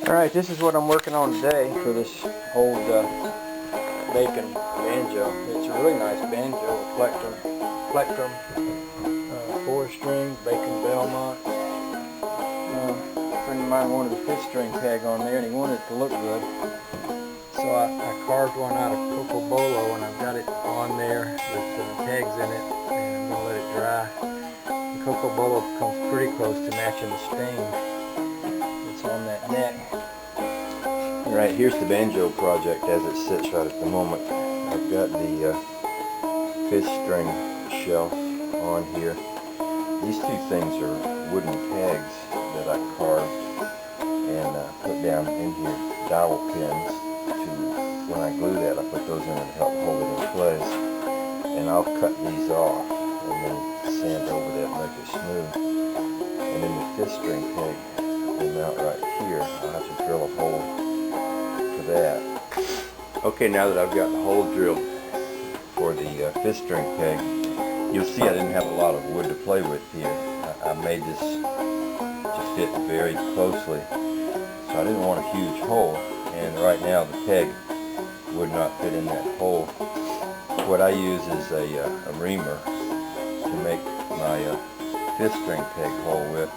Alright, this is what I'm working on today for this old bacon banjo. It's a really nice banjo, plectrum, 4-string, bacon Belmont. A friend of mine wanted a 5th-string tag on there and he wanted it to look good. So I carved one out of coco bolo and I've got it on there with tags in it, and I'm going to let it dry. The coco bolo comes pretty close to matching the stain that's on that neck. Alright, here's the banjo project as it sits right at the moment. I've got the 5th-string shelf on here. These two things are wooden tags that I carved and put down in here, dowel pins. When I glue that, I put those in to help hold it in place. And I'll cut these off and then sand over that and make it smooth. And then the 5th-string tag will mount right here. I'll have to drill a hole for that. Okay, now that I've got the hole drilled for the 5th-string tag, you'll see I didn't have a lot of wood to play with here. I made this to fit very closely, so I didn't want a huge hole. And right now the peg would not fit in that hole. What I use is a reamer to make my 5th-string peg hole with.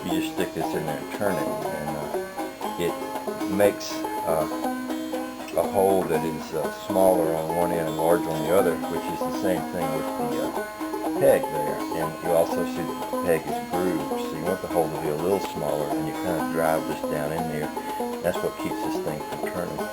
You just stick this in there and turn it, and it makes a hole that is smaller on one end and larger on the other, which is the same thing with the peg there. And you also see that the peg is grooved, so you want the hole to be a little smaller, and you kind of drive this down in there. That's what keeps this thing from turning.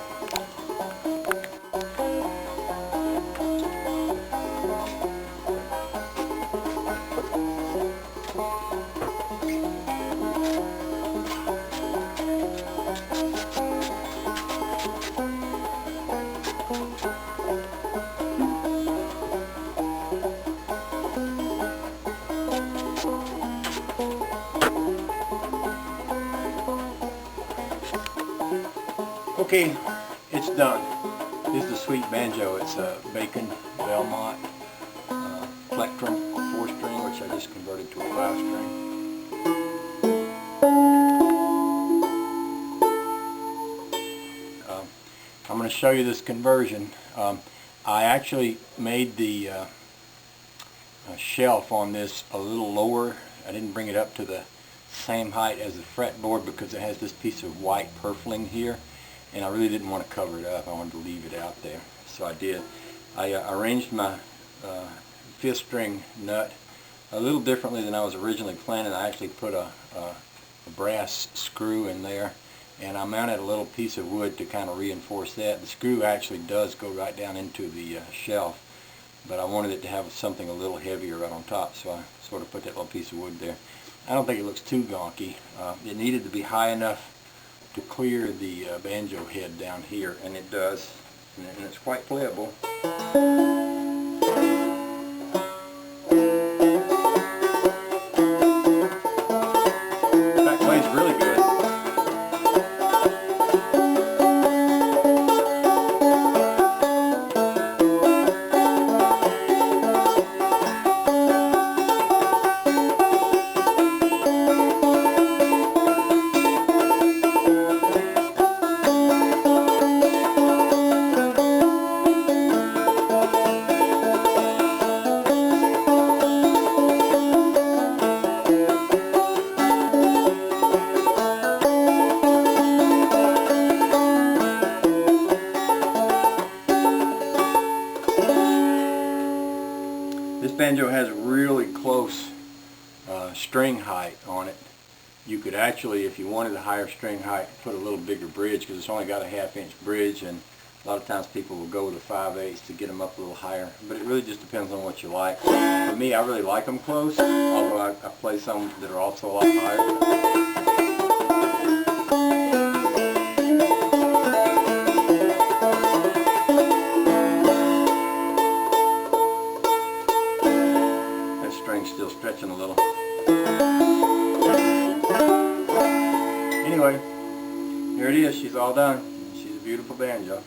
Okay, it's done. This is the sweet banjo. It's a bacon Belmont plectrum 4-string, which I just converted to a 5-string. I'm going to show you this conversion. I actually made the shelf on this a little lower. I didn't bring it up to the same height as the fretboard because it has this piece of white purfling here. And I really didn't want to cover it up. I wanted to leave it out there. So I did. I arranged my 5th-string nut a little differently than I was originally planning. I actually put a brass screw in there, and I mounted a little piece of wood to kind of reinforce that. The screw actually does go right down into the shelf, but I wanted it to have something a little heavier right on top, so I sort of put that little piece of wood there. I don't think it looks too gonky. It needed to be high enough to clear the banjo head down here, and it does, and it's quite playable. That plays really good. This banjo has really close string height on it. You could actually, if you wanted a higher string height, put a little bigger bridge because it's only got a 1/2-inch bridge, and a lot of times people will go with a 5/8 to get them up a little higher. But it really just depends on what you like. For me, I really like them close, although I play some that are also a lot higher. Still stretching a little. Anyway, here it is. She's all done. She's a beautiful banjo.